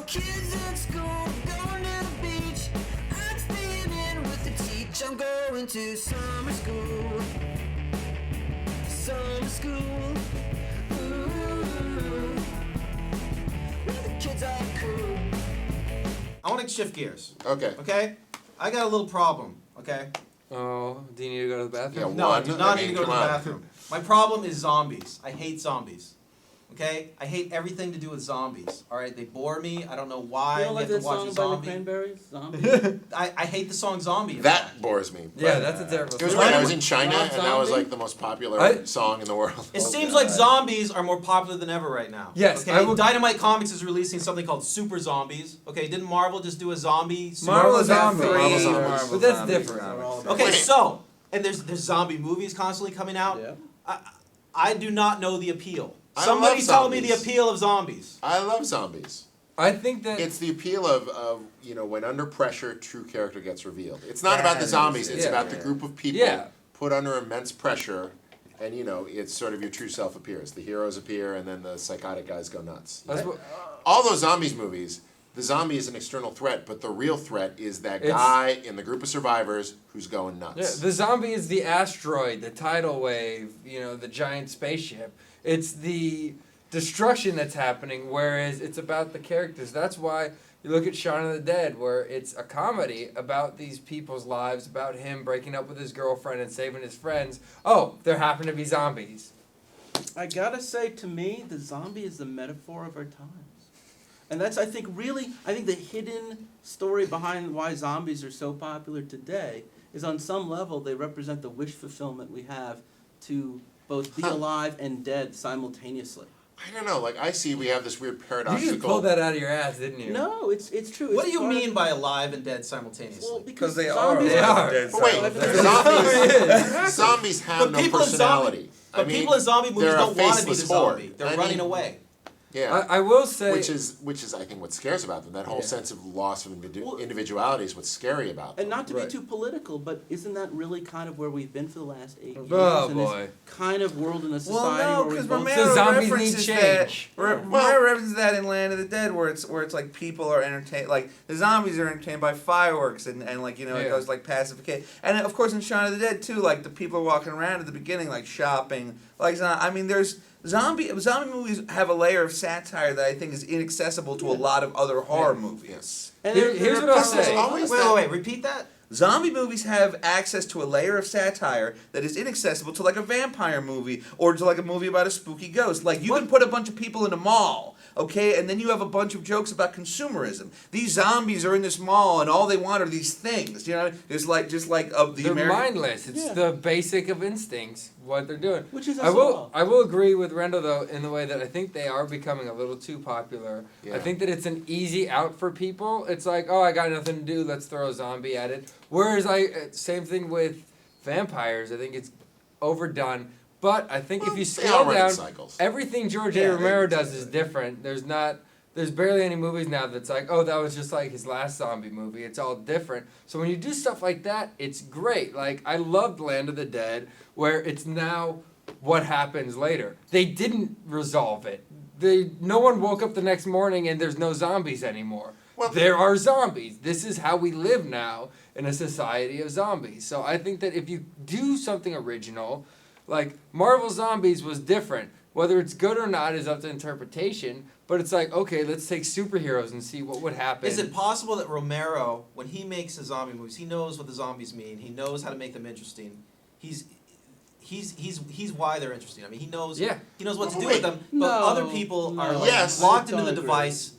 kids at school, going to the beach. I'm staying in with the teach. I'm going to summer school. Summer school. Ooh, where the kids are cool. I want to shift gears. Okay. Okay? I got a little problem, okay? Oh, do you need to go to the bathroom? Yeah, No, I one, do not I need to mean, go to the come on. bathroom. My problem is zombies. I hate zombies. Okay? I hate everything to do with zombies. Alright, they bore me. I don't know why. You don't like have that to watch song a by the zombie. Cranberries? Zombie? I hate the song Zombie. in That fact. bores me. Yeah, that's a terrible It was song. weird. I was in China, Rob and that was Zombie? like the most popular I- song in the world. It seems like zombies are more popular than ever right now. Yes, Okay. I will- Dynamite Comics is releasing something called Super Zombies. Okay. Didn't Marvel just do a zombie? Marvel Zombies. Zombies. Marvel Zombies. But that's different. Okay. Wait. So, and there's zombie movies constantly coming out. Yeah. I do not know the appeal. I Somebody love tell me the zombies. appeal of zombies. I love zombies. I think that It's the appeal of when under pressure, true character gets revealed. It's not about the zombies. It's Yeah. about the group of people Yeah. put under immense pressure, and it's sort of your true self appears. The heroes appear, and then the psychotic guys go nuts. that's what, All those zombies movies, the zombie is an external threat, but the real threat is that It's- guy in the group of survivors who's going yeah, nuts. the zombie is the asteroid, the tidal wave, the giant spaceship. It's the destruction that's happening, whereas it's about the characters. That's why you look at Shaun of the Dead, where it's a comedy about these people's lives, about him breaking up with his girlfriend and saving his friends. Oh, there happen to be zombies. I gotta say, to me, the zombie is the metaphor of our times. And that's, I think, the hidden story behind why zombies are so popular today is on some level they represent the wish fulfillment we have to both be alive and dead simultaneously. I don't know. Like we have this weird You paradoxical. just pulled that out of your ass, didn't you? No, it's true. What It's do you part of- mean by alive and dead simultaneously? Well, Because they zombies They are. are. Dead But wait, silence. zombies have But no people in personality. But people in zombie movies they're a don't want to be the faceless zombie. horde. They're I running mean, away. Yeah. I will say... Which is I think what scares about them. That whole sense of loss of individuality is what's scary about them. And not to Right. be too political, but isn't that really kind of where we've been for the last 8 years? Oh, in boy. this kind of world in a Well, society no, where we because both... Romero So zombies references need that. change. Romero references that in Land of the Dead, where it's like people are entertained, like the zombies are entertained by fireworks, and it Yeah. goes like pacification. And of course in Shaun of the Dead too, like the people are walking around at the beginning, like shopping, like I mean, there's zombie movies have a layer of satire that I think is inaccessible to a lot of other horror movies. Yes. And Here's what I'll say. always Wait, repeat that? Zombie movies have access to a layer of satire that is inaccessible to like a vampire movie or to like a movie about a spooky ghost. Like you can put a bunch of people in a mall, okay, and then you have a bunch of jokes about consumerism. These zombies are in this mall and all they want are these things. You know, just like of the They're American. mindless. It's Yeah. the basic of instincts, what they're doing. Which is I us will all. I will agree with Rendell though in the way that I think they are becoming a little too popular. Yeah. I think that it's an easy out for people. It's like, oh, I got nothing to do, let's throw a zombie at it. Whereas same thing with vampires. I think it's overdone. But I think if you They all scale run in down, cycles. everything George Yeah, A. they- Romero does is different. There's barely any movies now that's like, oh, that was just like his last zombie movie. It's all different. So when you do stuff like that, it's great. Like, I loved Land of the Dead, where it's now what happens later. They didn't resolve it. No one woke up the next morning and there's no zombies anymore. Well, there are zombies. This is how we live now in a society of zombies. So I think that if you do something original, like Marvel Zombies was different. Whether it's good or not is up to interpretation, but it's like, okay, let's take superheroes and see what would happen. Is it possible that Romero, when he makes his zombie movies, he knows what the zombies mean. He knows how to make them interesting. He's why they're interesting. I mean, he knows. Yeah. He knows what to do Wait. with them. But No, other people are no. like Yes. locked I into the don't agree. device.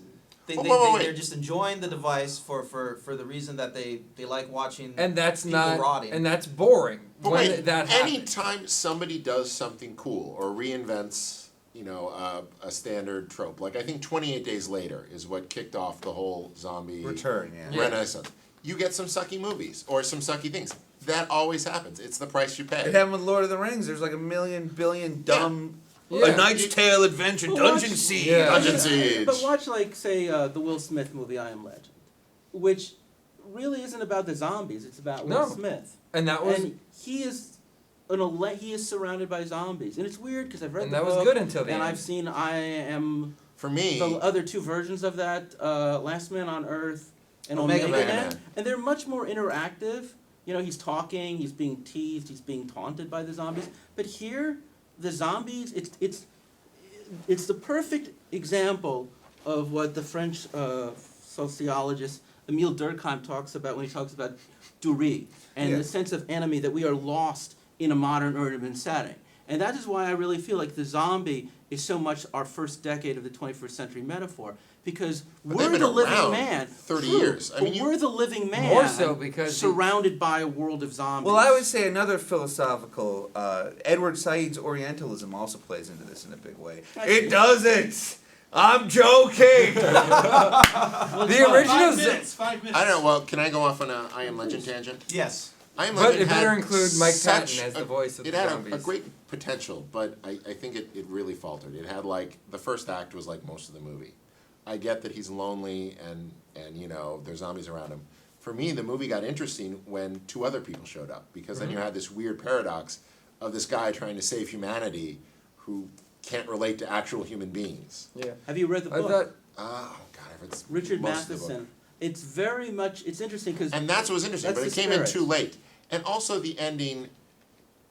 Wait. They're just enjoying the device for the reason that they like watching. And that's people not, rotting. and that's boring. But when wait, that happens. anytime somebody does something cool or reinvents, a standard trope, like I think 28 Days Later is what kicked off the whole zombie Return, yeah. renaissance. You get some sucky movies or some sucky things. That always happens. It's the price you pay. It happened with Lord of the Rings. There's like a million billion dumb Yeah. A Knight's Tale adventure, But Dungeon watch- Siege. Yeah. Dungeon Siege. But watch, like, say, the Will Smith movie, I Am Legend, which really isn't about the zombies. It's about Will No. Smith. And that was, And he is he is surrounded by zombies. And it's weird because I've read and the that book. was good until the And end. I've seen I Am For me, the other two versions of that, Last Man on Earth and Omega Omega, Man. Man, and they're much more interactive. You know, he's talking, he's being teased, he's being taunted by the zombies. But here, the zombies, it's the perfect example of what the French sociologist Emile Durkheim talks about when he talks about Durie and Yeah. the sense of enemy, that we are lost in a modern urban setting. And that is why I really feel like the zombie is so much our first decade of the 21st century metaphor, because But they've we're been the living around man. 30 True, years. I but mean, you- we're the living man. More so because he- surrounded by a world of zombies. Well, I would say another philosophical, Edward Said's Orientalism also plays into this in a big way. I see. It doesn't! I'm joking! The original. 5 minutes. I don't know. Well, can I go off on a I Am Legend tangent? Yes. I Am But Legend it better had include Mike such Patton as a- the voice of it the had zombies. a great potential, but I think it really faltered. It had like the first act was like most of the movie. I get that he's lonely and you know there's zombies around him. For me, the movie got interesting when two other people showed up, because then you had this weird paradox of this guy trying to save humanity who can't relate to actual human beings. Yeah. Have you read the I book? thought. Oh God, I've read Richard most of the book. Matheson. It's very much. It's interesting because And that's what was interesting, That's but it the came in spirit. too late. And also the ending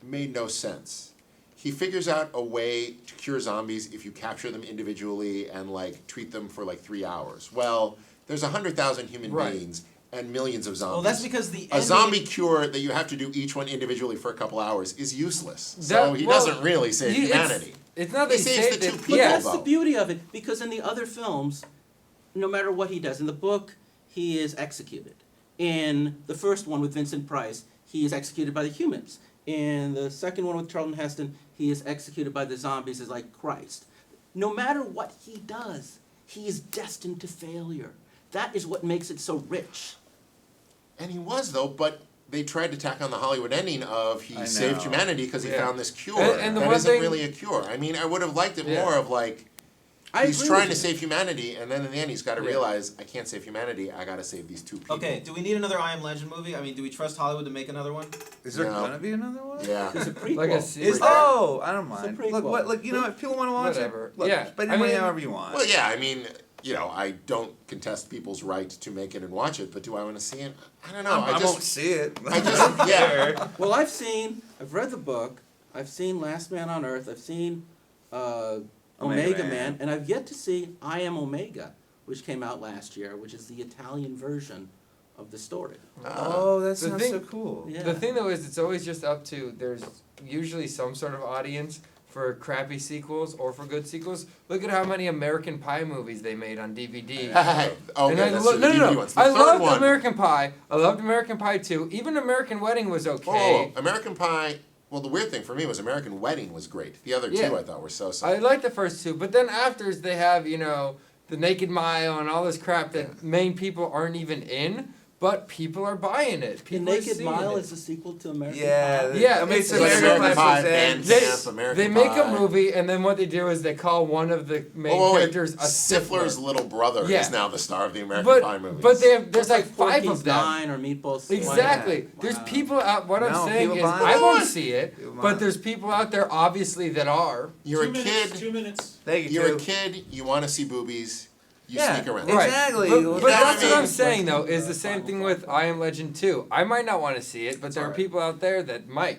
made no sense. He figures out a way to cure zombies if you capture them individually and like treat them for like 3 hours. Well, there's 100,000 human Right. beings and millions of zombies. Well, that's because the a ending, zombie cure that you have to do each one individually for a couple hours is useless. So That- he well, doesn't really save you- humanity. It's not He that he saves saved the it. two But people, Yeah. that's the though. beauty of it, because in the other films, no matter what he does, in the book, he is executed. In the first one with Vincent Price, he is executed by the humans. In the second one with Charlton Heston, he is executed by the zombies as like Christ. No matter what he does, he is destined to failure. That is what makes it so rich. And he was though, but they tried to tack on the Hollywood ending of he I saved know. humanity because he Yeah. found this cure. And the that one isn't thing- really a cure. I mean, I would have liked it Yeah. more of like I he's agree trying to with you. save humanity, and then in the end he's got to Yeah. realize I can't save humanity. I got to save these two people. okay, do we need another I Am Legend movie? I mean, do we trust Hollywood to make another one? Is there No. gonna be another one? Yeah. It's a prequel. Like a Is series. there? Oh, I don't It's a mind. prequel. Look, what? Look, you know, if people want to watch Whatever. it, look, Yeah. spend I your money mean- however you want. Well, yeah. I mean, you know, I don't contest people's right to make it and watch it, but do I want to see it? I don't know. I I won't just, see it. I just, yeah. Well, I've read the book, I've seen Last Man on Earth, I've seen Omega Man, and I've yet to see I Am Omega, which came out last year, which is the Italian version of the story. Oh, that The sounds thing- so cool. Yeah. The thing though is, it's always just up to, there's usually some sort of audience for crappy sequels or for good sequels. Look at how many American Pie movies they made on DVD. Oh, And yeah, I that's lo- true, no, the no, DVD no. ones. The I third loved one. American Pie. I loved American Pie 2. Even American Wedding was okay. Oh, American Pie. Well, the weird thing for me was American Wedding was great. The other Yeah. two I thought were so. I liked the first two, but then afters they have, you know, the Naked Mile and all this crap that main people aren't even in, but people are buying it. The People are Naked seeing Mile it. is a sequel to American Yeah, Pie. Yeah, I mean, it's it's American American Pie, Pie Band presents. They, Camp, American they make Pie. a movie, and then what they do is they call one of the main Oh, wait. characters a Stifler's Stifler. little brother Yeah. is now the star of the American Pie movies. But they have, there's It's like five Porky's of them. 9 or Meatballs. Exactly. Wow. There's people out. What No, I'm saying people is, buy I it. won't see it, People buy but it. there's people out there obviously that are. You're a 2 minutes, kid. 2 minutes. Thank you. You're a too. kid. You want to see boobies. You Yeah. sneak around. Right. Exactly. But, Well, but that's that's what what I I'm mean. saying though. Is the same thing with I Am Legend 2. I might not want to see it, but there are Alright. people out there that might.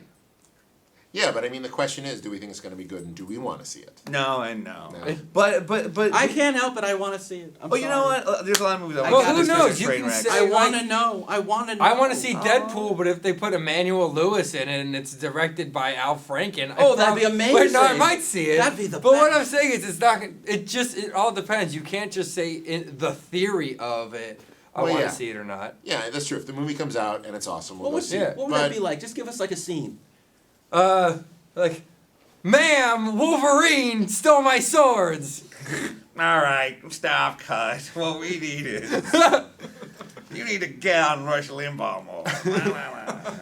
Yeah, but I mean, the question is, do we think it's going to be good, and do we want to see it? No, and no. No. But. I can't help it. I want to see it. I'm Oh, you know sorry. what? There's a lot of movies I Well, want who to see. knows? You Train can wrecks. say- I want to like- know. I want to know. I want to see Oh. Deadpool, but if they put Emmanuel Lewis in it and it's directed by Al Franken, Oh, that'd be Wait, no, I amazing. might see it. That'd be the But what best. I'm saying is, it's not. It all depends. You can't just say the theory of it. I Well, want to yeah. see it or not. Yeah, that's true. If the movie comes out and it's awesome, we'll What go would, see Yeah. it. what would But that be like? Just give us like a scene. Like, ma'am, Wolverine stole my swords. All right, stop, cut. What we need is you need to get on Rush Limbaugh more.